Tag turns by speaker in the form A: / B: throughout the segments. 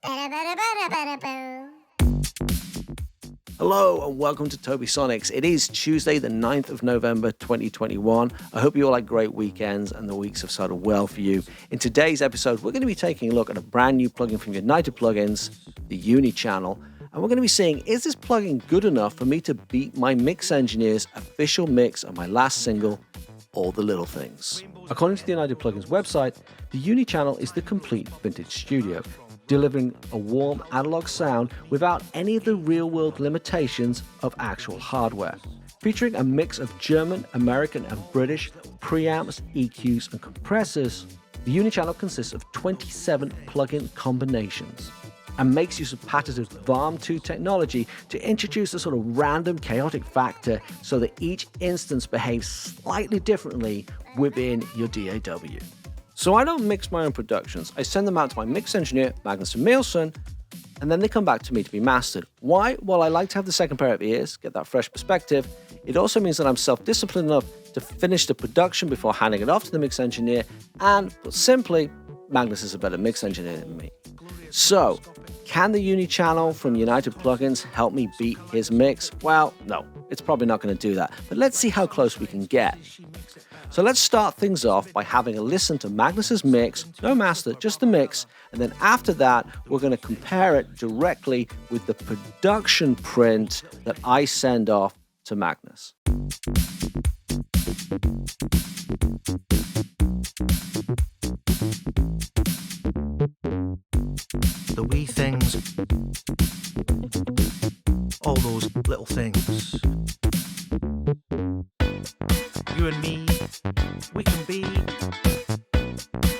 A: Hello and welcome to Tobisonics. It is Tuesday, the 9th of November, 2021. I hope you all had great weekends and the weeks have started well for you. In today's episode, we're going to be taking a look at a brand new plugin from United Plugins, the Unichannel, and we're going to be seeing, is this plugin good enough for me to beat my mix engineer's official mix of my last single, All the Little Things? According to the United Plugins website, the Unichannel is the complete vintage studio, delivering a warm analog sound without any of the real-world limitations of actual hardware. Featuring a mix of German, American, and British preamps, EQs, and compressors, the Unichannel consists of 27 plugin combinations and makes use of patented VARM2 technology to introduce a sort of random chaotic factor so that each instance behaves slightly differently within your DAW. So I don't mix my own productions. I send them out to my mix engineer, Magnus and Nielsen, and then they come back to me to be mastered. Why? Well, I like to have the second pair of ears, get that fresh perspective. It also means that I'm self-disciplined enough to finish the production before handing it off to the mix engineer, and put simply, Magnus is a better mix engineer than me. So, can the Unichannel from United Plugins help me beat his mix? Well, no, it's probably not going to do that, but let's see how close we can get. So let's start things off by having a listen to Magnus's mix, no master, just the mix, and then after that, we're going to compare it directly with the production print that I send off to Magnus.
B: The wee things, all those little things. You and me, we can be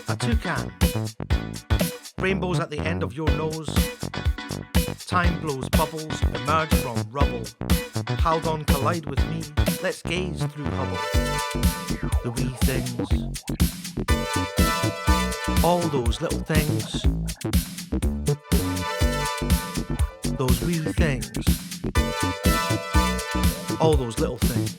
B: a toucan. Rainbows at the end of your nose. Time blows bubbles, emerge from rubble. Haldon collide with me, let's gaze through Hubble. The wee things, all those little things. Those wee things, all those little things.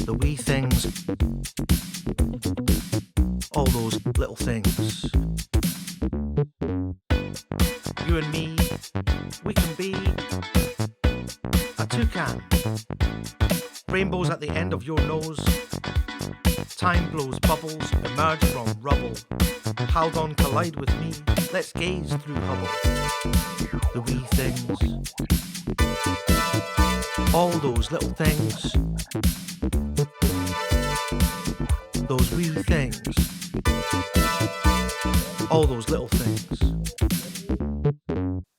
B: The wee things, all those little things. You and me, we can be a toucan. Rainbows at the end of your nose. Time blows bubbles, emerge from rubble. Haldon collide with me, let's gaze through Hubble. The wee things, all those little things. Those wee things, all those little things.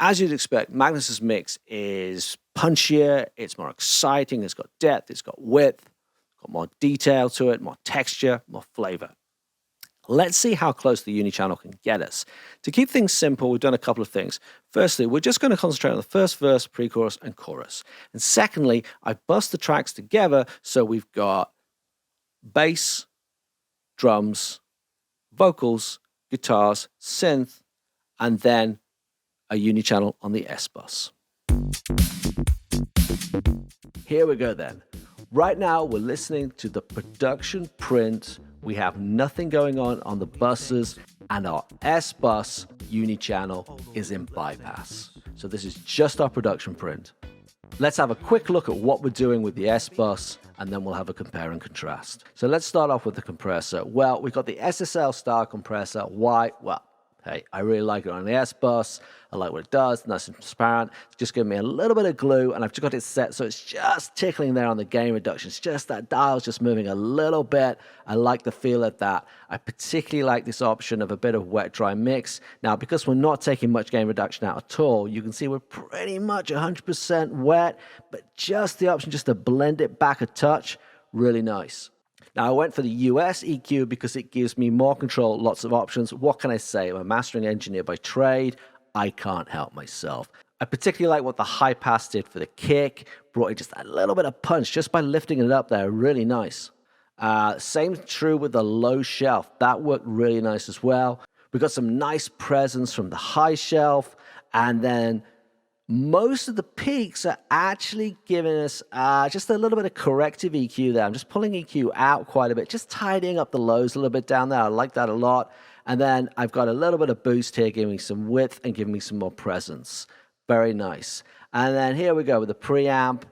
A: As you'd expect, Magnus's mix is punchier, it's more exciting, it's got depth, it's got width, it's got more detail to it, more texture, more flavor. Let's see how close the Unichannel can get us. To keep things simple, we've done a couple of things. Firstly, we're just going to concentrate on the first verse, pre-chorus, and chorus. And secondly, I bust the tracks together so we've got bass, drums, vocals, guitars, synth, and then a Unichannel on the S-bus. Here we go then. Right now, we're listening to the production print. We have nothing going on the buses, and our S-bus Unichannel is in bypass. So this is just our production print. Let's have a quick look at what we're doing with the S-bus, and then we'll have a compare and contrast. So let's start off with the compressor. Well, we've got the SSL style compressor. Why? Well, hey, I really like it on the S-bus. I like what it does, nice and transparent. It's just giving me a little bit of glue, and I've just got it set so it's just tickling there on the gain reduction. It's just that dial's just moving a little bit. I like the feel of that. I particularly like this option of a bit of wet-dry mix. Now, because we're not taking much gain reduction out at all, you can see we're pretty much 100% wet, but just the option just to blend it back a touch, really nice. Now, I went for the US EQ because it gives me more control, lots of options. What can I say? I'm a mastering engineer by trade. I can't help myself. I particularly like what the high pass did for the kick, brought in just a little bit of punch just by lifting it up there, really nice. Same true with the low shelf, that worked really nice as well. We got some nice presence from the high shelf, and then Most of the peaks are actually giving us just a little bit of corrective EQ there. I'm just pulling EQ out quite a bit, just tidying up the lows a little bit down there. I like that a lot. And then I've got a little bit of boost here, giving me some width and giving me some more presence. Very nice. And then here we go with the preamp.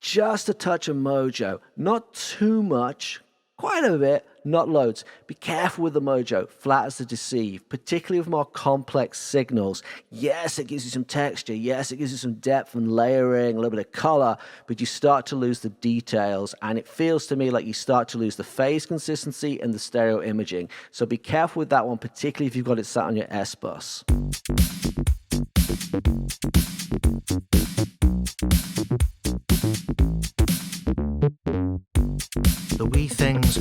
A: Just a touch of mojo. Not too much, quite a bit, not loads. Be careful with the mojo, flatters to deceive, particularly with more complex signals. Yes, it gives you some texture. Yes, it gives you some depth and layering, a little bit of color, but you start to lose the details, and it feels to me like you start to lose the phase consistency and the stereo imaging. So be careful with that one, particularly if you've got it sat on your S-Bus.
B: The wee things,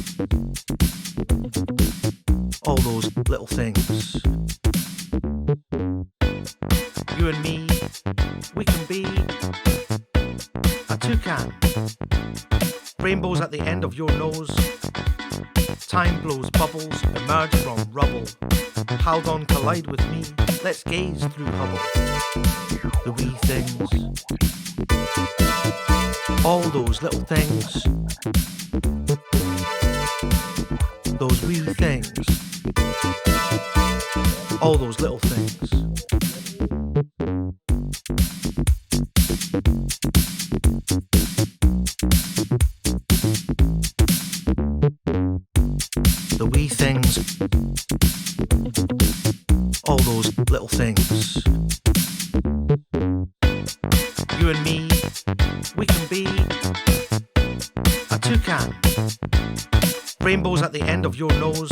B: all those little things. You and me, we can be a toucan. Rainbows at the end of your nose. Time blows bubbles, emerge from rubble. Halcyon collide with me, let's gaze through Hubble. The wee things, all those little things. Those wee things, all those little things. The wee things, all those little things. You and me, we can be a toucan. Rainbows at the end of your nose.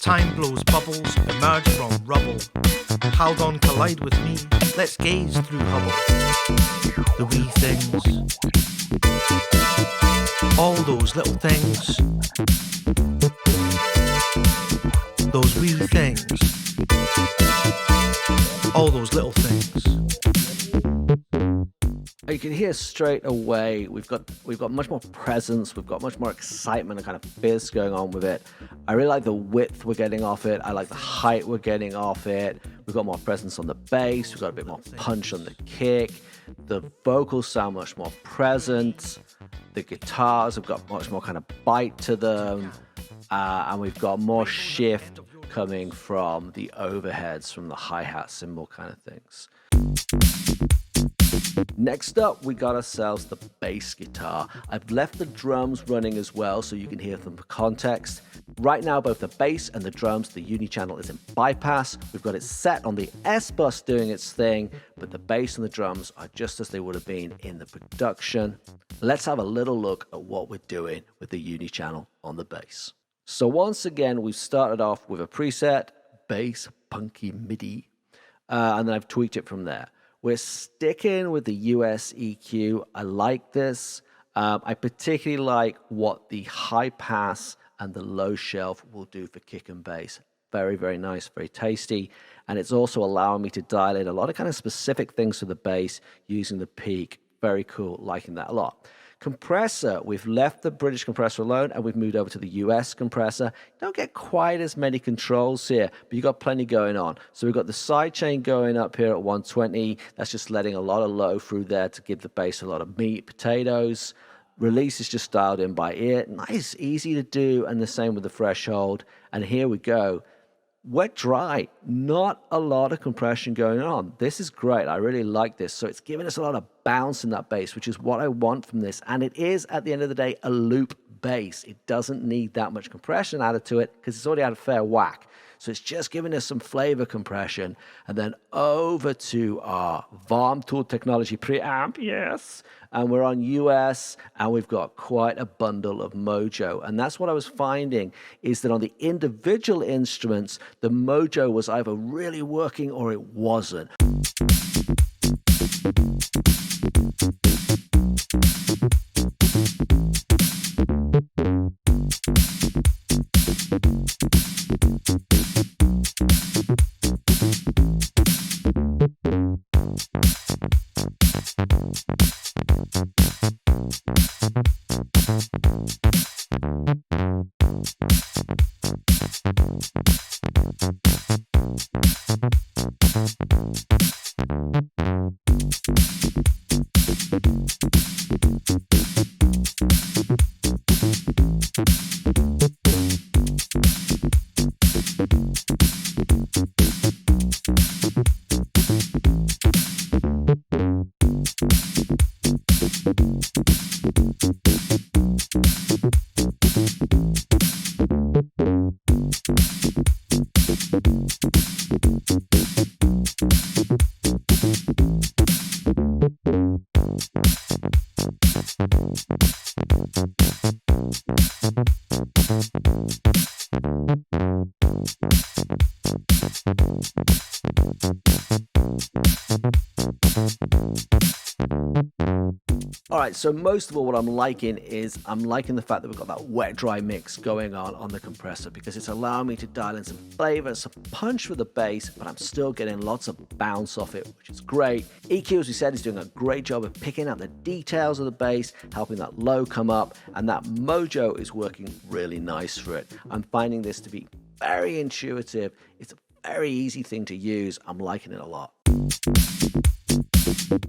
B: Time blows bubbles, emerge from rubble. Halcyon collide with me, let's gaze through Hubble. The wee things, all those little things. Those wee things, all those little things.
A: You can hear straight away we've got much more presence, we've got much more excitement and kind of fizz going on with it. I really like the width we're getting off it. I like the height we're getting off it. We've got more presence on the bass. We've got a bit more punch on the kick. The vocals sound much more present. The guitars have got much more kind of bite to them. And we've got more shift coming from the overheads, from the hi-hat cymbal kind of things. Next up, we got ourselves the bass guitar. I've left the drums running as well so you can hear them for context. Right now, both the bass and the drums, the Unichannel is in bypass. We've got it set on the S-Bus doing its thing, but the bass and the drums are just as they would have been in the production. Let's have a little look at what we're doing with the Unichannel on the bass. So once again, we've started off with a preset, bass punky MIDI, and then I've tweaked it from there. We're sticking with the US EQ. I like this. I particularly like what the high pass and the low shelf will do for kick and bass. Very, very nice, very tasty. And it's also allowing me to dial in a lot of kind of specific things for the bass using the peak. Very cool, liking that a lot. Compressor, we've left the British compressor alone and we've moved over to the US compressor. Don't get quite as many controls here, but you've got plenty going on. So we've got the sidechain going up here at 120. That's just letting a lot of low through there to give the bass a lot of meat, potatoes. Release is just dialed in by ear. Nice, easy to do, and the same with the threshold. And here we go. Wet dry, not a lot of compression going on. This is great. I really like this. So it's giving us a lot of bounce in that bass, which is what I want from this. And it is, at the end of the day, a loop bass. It doesn't need that much compression added to it because it's already had a fair whack. So it's just giving us some flavor compression. And then over to our VARM tool technology preamp, yes. And we're on US, and we've got quite a bundle of mojo. And that's what I was finding, is that on the individual instruments, the mojo was either really working or it wasn't. All right, so most of all, what I'm liking is I'm liking the fact that we've got that wet-dry mix going on the compressor, because it's allowing me to dial in some flavor, some punch with the bass, but I'm still getting lots of bounce off it, which is great. EQ, as we said, is doing a great job of picking out the details of the bass, helping that low come up, and that mojo is working really nice for it. I'm finding this to be very intuitive. It's a very easy thing to use. I'm liking it a lot.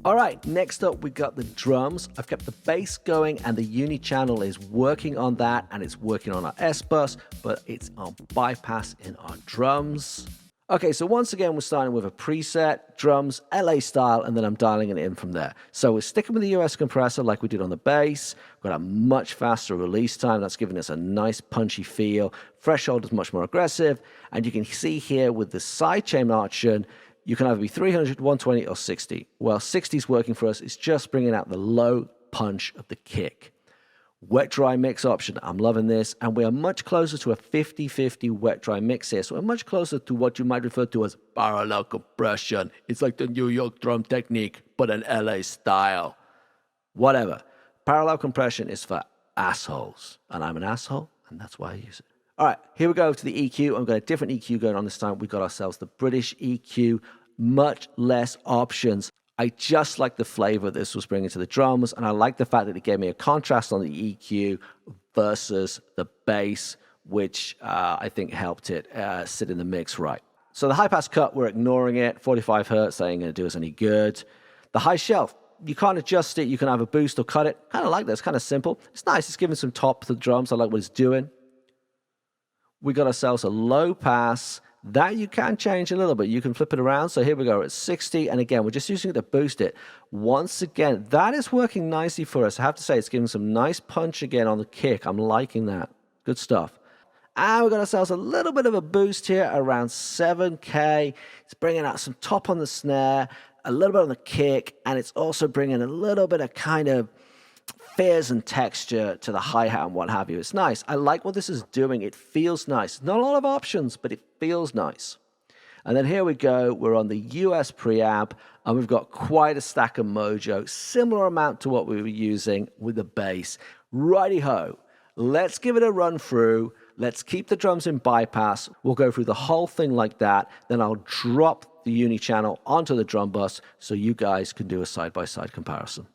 A: All right, next up we got the drums. I've kept the bass going and the Unichannel is working on that, and it's working on our S-Bus, but it's on bypass in our drums. Okay, so once again, we're starting with a preset, drums, LA style, and then I'm dialing it in from there. So we're sticking with the US compressor like we did on the bass. We've got a much faster release time. That's giving us a nice punchy feel. Threshold is much more aggressive. And you can see here with the sidechain option, you can either be 300, 120, or 60. Well, 60 is working for us. It's just bringing out the low punch of the kick. Wet-dry mix option. I'm loving this. And we are much closer to a 50-50 wet-dry mix here. So we're much closer to what you might refer to as parallel compression. It's like the New York drum technique, but an LA style. Whatever. Parallel compression is for assholes. And I'm an asshole, and that's why I use it. All right, here we go to the EQ. I've got a different EQ going on this time. We've got ourselves the British EQ, much less options. I just like the flavor this was bringing to the drums, and I like the fact that it gave me a contrast on the EQ versus the bass, which I think helped it sit in the mix right. So the high-pass cut, we're ignoring it. 45 hertz, that ain't going to do us any good. The high shelf, you can't adjust it. You can either boost or cut it. Kind of like that. It's kind of simple. It's nice. It's giving some top to the drums. I like what it's doing. We got ourselves a low pass. That you can change a little bit. You can flip it around. So here we go at 60. And again, we're just using it to boost it. Once again, that is working nicely for us. I have to say, it's giving some nice punch again on the kick. I'm liking that. Good stuff. And we got ourselves a little bit of a boost here around 7K. It's bringing out some top on the snare, a little bit on the kick, and it's also bringing a little bit of kind of fizz and texture to the hi-hat and what have you. It's nice. I like what this is doing. It feels nice. Not a lot of options, but it feels nice. And then here we go. We're on the US preamp, and we've got quite a stack of mojo, similar amount to what we were using with the bass. Righty-ho. Let's give it a run through. Let's keep the drums in bypass. We'll go through the whole thing like that. Then I'll drop the Unichannel onto the drum bus so you guys can do a side-by-side comparison.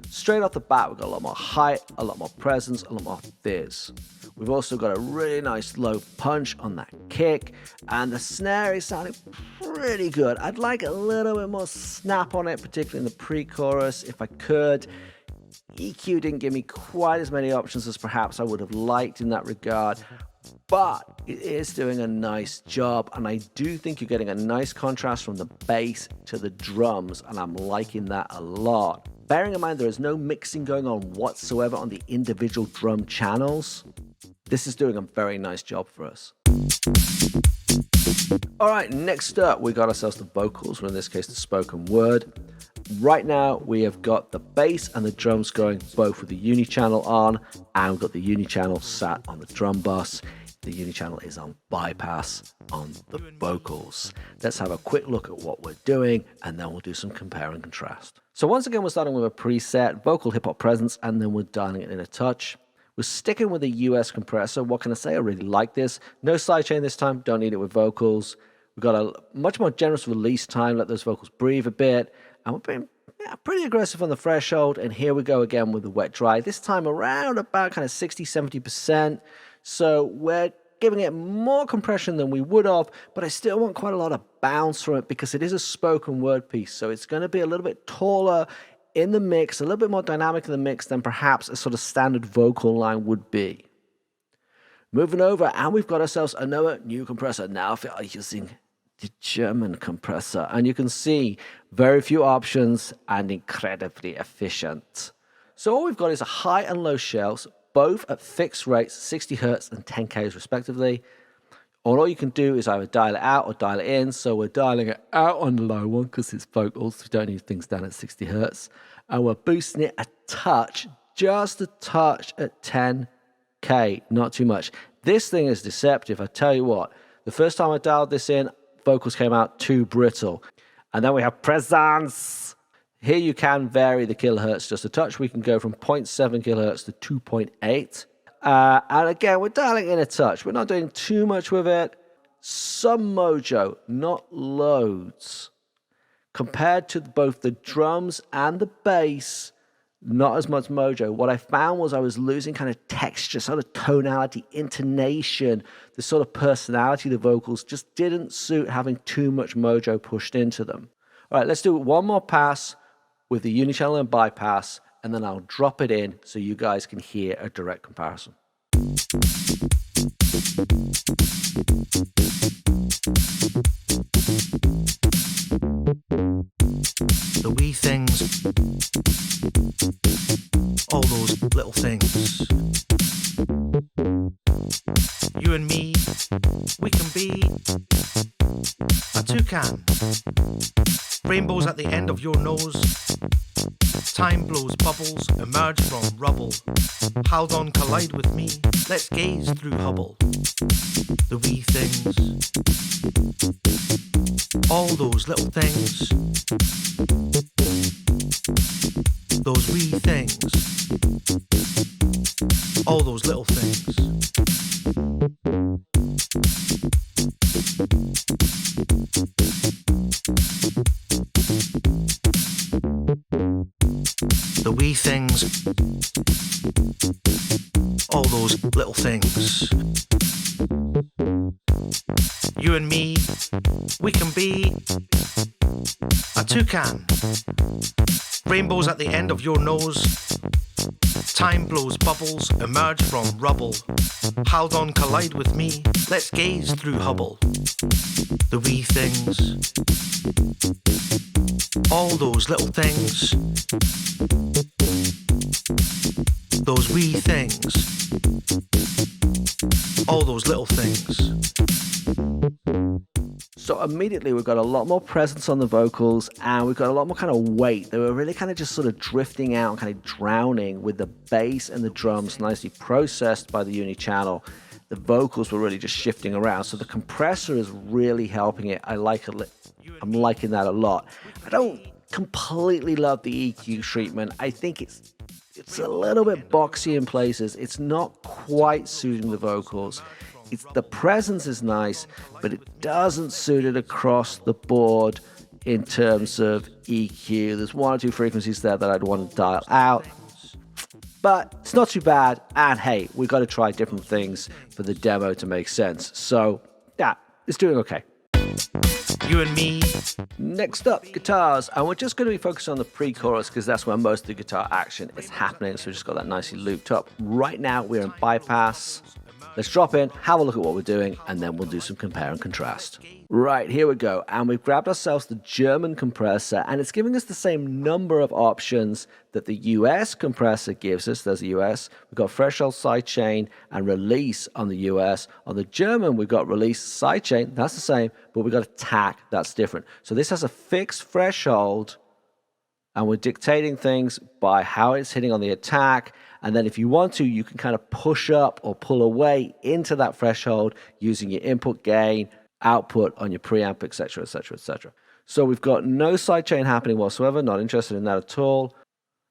A: Straight off the bat, we've got a lot more height, a lot more presence, a lot more fizz. We've also got a really nice low punch on that kick, and the snare is sounding pretty good. I'd like a little bit more snap on it, particularly in the pre-chorus, if I could. EQ didn't give me quite as many options as perhaps I would have liked in that regard, but it is doing a nice job, and I do think you're getting a nice contrast from the bass to the drums, and I'm liking that a lot. Bearing in mind there is no mixing going on whatsoever on the individual drum channels, this is doing a very nice job for us. All right, next up, we got ourselves the vocals, or in this case, the spoken word. Right now, we have got the bass and the drums going both with the Unichannel on, and we've got the Unichannel sat on the drum bus. The Unichannel is on bypass on the vocals. Let's have a quick look at what we're doing, and then we'll do some compare and contrast. So once again, we're starting with a preset, vocal hip-hop presence, and then we're dialing it in a touch. We're sticking with a US compressor. What can I say? I really like this. No sidechain this time. Don't need it with vocals. We've got a much more generous release time. Let those vocals breathe a bit. And we're being pretty aggressive on the threshold. And here we go again with the wet dry. This time around about kind of 60-70%. So we're giving it more compression than we would have, but I still want quite a lot of bounce from it because it is a spoken word piece. So it's going to be a little bit taller in the mix, a little bit more dynamic in the mix than perhaps a sort of standard vocal line would be. Moving over, and we've got ourselves another new compressor. Now we are using the German compressor, and you can see very few options and incredibly efficient. So all we've got is a high and low shells, both at fixed rates, 60 Hertz and 10 Ks respectively. All you can do is either dial it out or dial it in. So we're dialing it out on the low one because it's vocals. We don't need things down at 60 Hertz. And we're boosting it a touch, just a touch at 10K, not too much. This thing is deceptive. I tell you what, the first time I dialed this in, vocals came out too brittle. And then we have presence. Here you can vary the kilohertz just a touch. We can go from 0.7 kilohertz to 2.8. And again, we're dialing in a touch. We're not doing too much with it. Some mojo, not loads. Compared to both the drums and the bass, not as much mojo. What I found was I was losing kind of texture, sort of tonality, intonation, the sort of personality of the vocals just didn't suit having too much mojo pushed into them. All right, let's do one more pass with the Unichannel and bypass, and then I'll drop it in so you guys can hear a direct comparison.
B: The wee things, all those little things. You and me, we can be a toucan. Rainbows at the end of your nose. Time blows bubbles, emerge from rubble. Haldon collide with me, let's gaze through Hubble. The wee things, all those little things. Those wee things, all those little things. The wee things, all those little things. You and me, we can be a toucan. Rainbows at the end of your nose. Time blows bubbles, emerge from rubble. Haldon collide with me, let's gaze through Hubble. The wee things, all those little things. Those wee things, all those little things.
A: So immediately we've got a lot more presence on the vocals, and we've got a lot more kind of weight. They were really kind of just sort of drifting out and kind of drowning with the bass and the drums nicely processed by the Unichannel. The vocals were really just shifting around. So the compressor is really helping it. I'm liking that a lot. I don't completely love the EQ treatment. I think it's a little bit boxy in places. It's not quite suiting the vocals. The presence is nice, but it doesn't suit it across the board in terms of EQ. There's one or two frequencies there that I'd want to dial out, but it's not too bad. And hey, we've got to try different things for the demo to make sense. So yeah, it's doing okay.
B: You and me.
A: Next up, guitars, and we're just going to be focused on the pre-chorus because that's where most of the guitar action is happening. So we just got that nicely looped up. Right now we're in bypass. Let's drop in, have a look at what we're doing, and then we'll do some compare and contrast. Right, here we go. And we've grabbed ourselves the German compressor, and it's giving us the same number of options that the US compressor gives us. There's the US. We've got threshold, sidechain, and release on the US. On the German, we've got release, sidechain. That's the same, but we've got attack. That's different. So this has a fixed threshold, and we're dictating things by how it's hitting on the attack. And then if you want to, you can kind of push up or pull away into that threshold using your input gain, output on your preamp, etc., etc., etc. So we've got no sidechain happening whatsoever, not interested in that at all.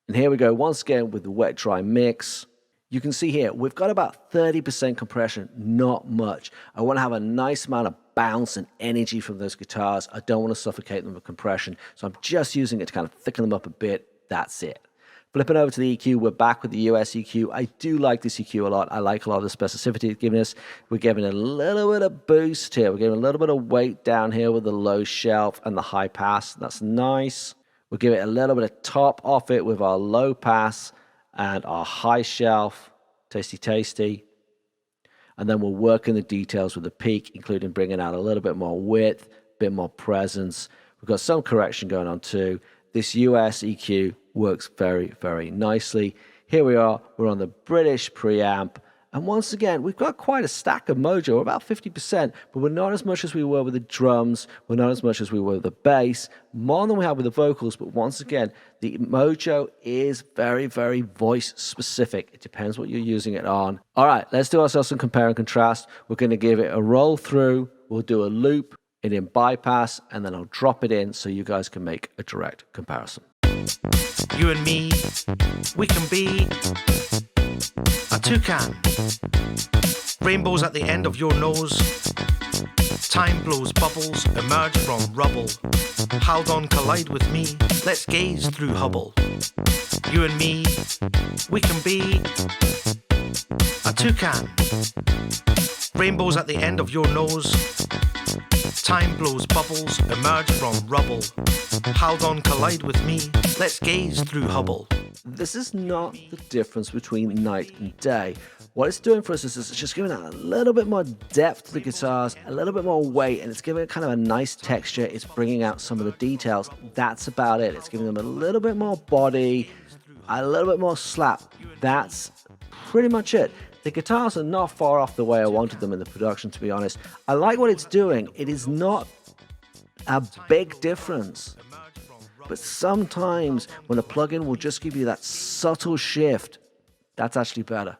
A: And here we go once again with the wet-dry mix. You can see here, we've got about 30% compression, not much. I want to have a nice amount of bounce and energy from those guitars. I don't want to suffocate them with compression, so I'm just using it to kind of thicken them up a bit. That's it. Flipping over to the EQ, we're back with the US EQ. I do like this EQ a lot. I like a lot of the specificity it's giving us. We're giving a little bit of boost here. We're giving a little bit of weight down here with the low shelf and the high pass. That's nice. We'll give it a little bit of top off it with our low pass and our high shelf. Tasty, tasty. And then we'll work in the details with the peak, including bringing out a little bit more width, a bit more presence. We've got some correction going on too. This US EQ works very, very nicely. Here we are, we're on the British preamp. And once again, we've got quite a stack of mojo, we're about 50%, but we're not as much as we were with the drums, we're not as much as we were with the bass, more than we have with the vocals, but once again, the mojo is very, very voice specific. It depends what you're using it on. All right, let's do ourselves some compare and contrast. We're going to give it a roll through, we'll do a loop, it in bypass, and then I'll drop it in so you guys can make a direct comparison.
B: You and me, we can be a toucan. Rainbows at the end of your nose. Time blows bubbles, emerge from rubble. Haldon collide with me, let's gaze through Hubble. You and me, we can be a toucan. Rainbows at the end of your nose. Time blows bubbles, emerge from rubble. Haldon collide with me, let's gaze through Hubble.
A: This is not the difference between night and day. What it's doing for us is it's just giving it a little bit more depth to the guitars, a little bit more weight, and it's giving it kind of a nice texture. It's bringing out some of the details. That's about it. It's giving them a little bit more body, a little bit more slap. That's pretty much it. The guitars are not far off the way I wanted them in the production, to be honest. I like what it's doing. It is not a big difference. But sometimes when a plugin will just give you that subtle shift, that's actually better.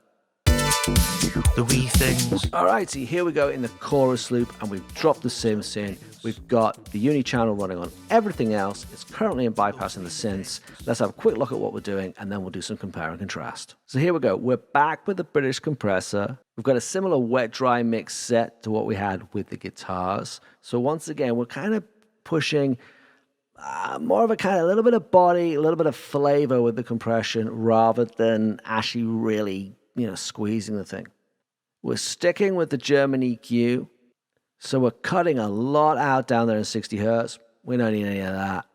B: The wee things.
A: Alrighty, here we go in the chorus loop, and we've dropped the synths in. We've got the Unichannel running on everything else. It's currently in bypassing the synths. Let's have a quick look at what we're doing, and then we'll do some compare and contrast. So here we go. We're back with the British compressor. We've got a similar wet-dry mix set to what we had with the guitars. So once again, we're kind of pushing more of a kind of a little bit of body, a little bit of flavor with the compression, rather than actually really, squeezing the thing. We're sticking with the German EQ, so we're cutting a lot out down there in 60 hertz. We don't need any of that.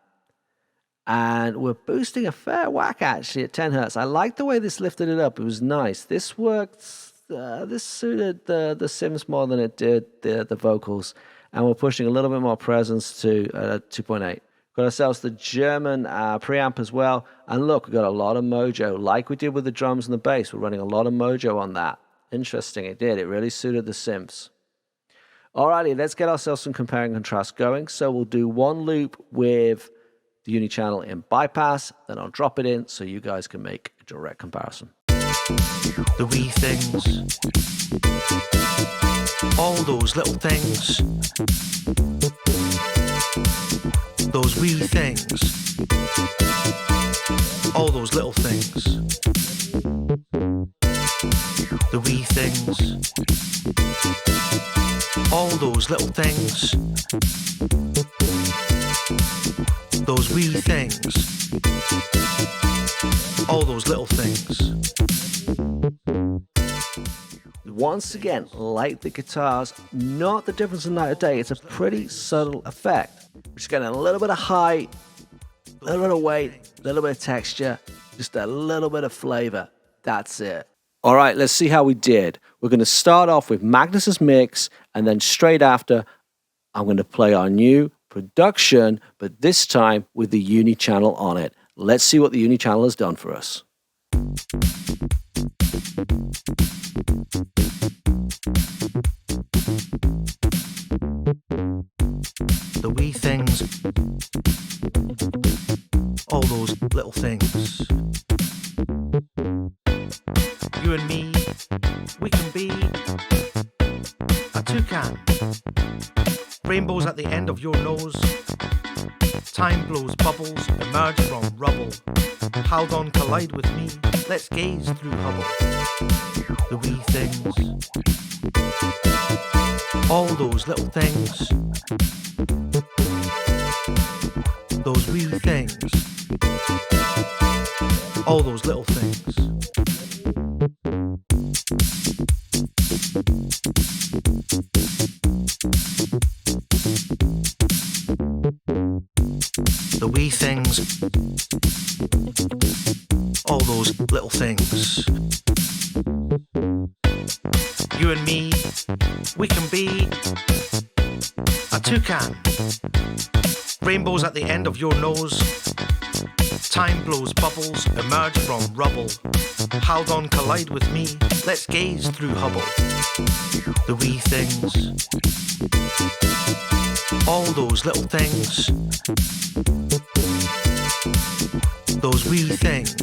A: And we're boosting a fair whack actually at 10 hertz. I like the way this lifted it up. It was nice. This worked, this suited the Sims more than it did the vocals. And we're pushing a little bit more presence to 2.8. Got ourselves the German preamp as well. And look, we've got a lot of mojo, like we did with the drums and the bass. We're running a lot of mojo on that. Interesting, it did. It really suited the synths. Alrighty, let's get ourselves some compare and contrast going. So we'll do one loop with the Unichannel in bypass, then I'll drop it in so you guys can make a direct comparison.
B: The wee things. All those little things. Those wee things. All those little things. The wee things. All those little things. those wee things, all those little things.
A: Once again, like the guitars, not the difference in night or day. It's a pretty subtle effect. We're just getting a little bit of height, a little bit of weight, a little bit of texture, just a little bit of flavor. That's it. All right, let's see how we did. We're going to start off with Magnus's mix, and then straight after, I'm going to play our new production, but this time with the Unichannel on it. Let's see what the Unichannel has done for us.
B: The wee things, all those little things. You and me, we can be a toucan. Rainbows at the end of your nose. Time blows bubbles, emerge from rubble. How on collide with me, let's gaze through Hubble. The wee things, all those little things. Those wee things, all those little things. The wee things, all those little things. You and me, we can be a toucan. Rainbows at the end of your nose. Time blows bubbles, emerge from rubble. How on collide with me, let's gaze through Hubble. The wee things, all those little things. Those wee things,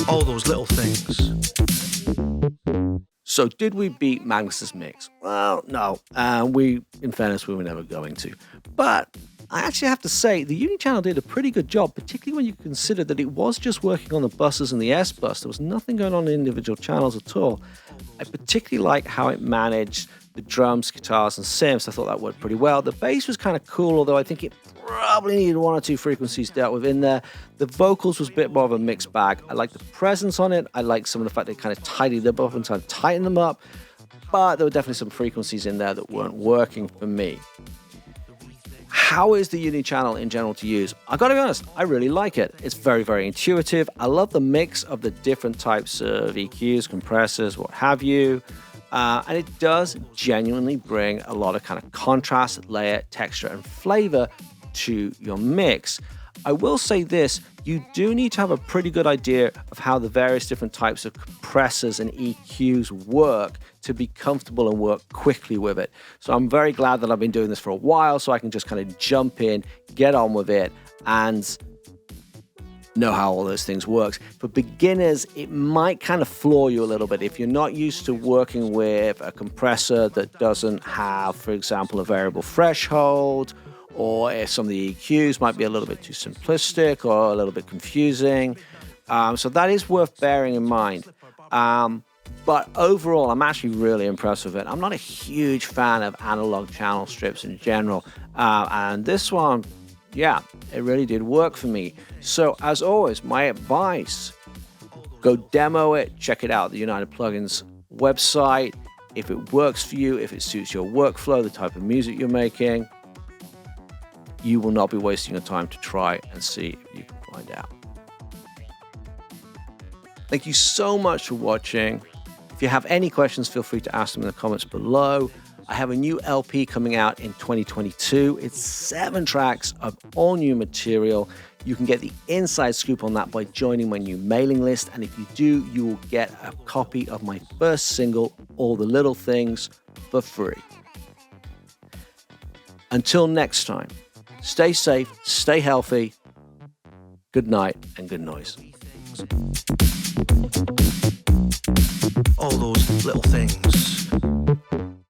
B: all those little things.
A: So did we beat Magnus's mix? Well, no. In fairness, we were never going to. But I actually have to say, the Unichannel did a pretty good job, particularly when you consider that it was just working on the buses and the S-bus. There was nothing going on in individual channels at all. I particularly like how it managed the drums, guitars, and synths. I thought that worked pretty well. The bass was kind of cool, although I think it probably needed one or two frequencies dealt with in there. The vocals was a bit more of a mixed bag. I like the presence on it. I like some of the fact they kind of tidied them up and tried to tighten them up. But there were definitely some frequencies in there that weren't working for me. How is the Unichannel in general to use? I gotta be honest, I really like it. It's very, very intuitive. I love the mix of the different types of EQs, compressors, what have you. And it does genuinely bring a lot of kind of contrast, layer, texture, and flavor to your mix. I will say this, you do need to have a pretty good idea of how the various different types of compressors and EQs work to be comfortable and work quickly with it. So I'm very glad that I've been doing this for a while so I can just kind of jump in, get on with it, and know how all those things works. For beginners, it might kind of floor you a little bit. If you're not used to working with a compressor that doesn't have, for example, a variable threshold, or if some of the EQs might be a little bit too simplistic or a little bit confusing. So that is worth bearing in mind. But overall, I'm actually really impressed with it. I'm not a huge fan of analog channel strips in general. And this one, yeah, it really did work for me. So as always, my advice, go demo it, check it out, the United Plugins website. If it works for you, if it suits your workflow, the type of music you're making, you will not be wasting your time to try and see if you can find out. Thank you so much for watching. If you have any questions, feel free to ask them in the comments below. I have a new LP coming out in 2022. It's 7 tracks of all new material. You can get the inside scoop on that by joining my new mailing list. And if you do, you will get a copy of my first single, All the Little Things, for free. Until next time, stay safe, stay healthy. Good night and good noise.
B: All those little things.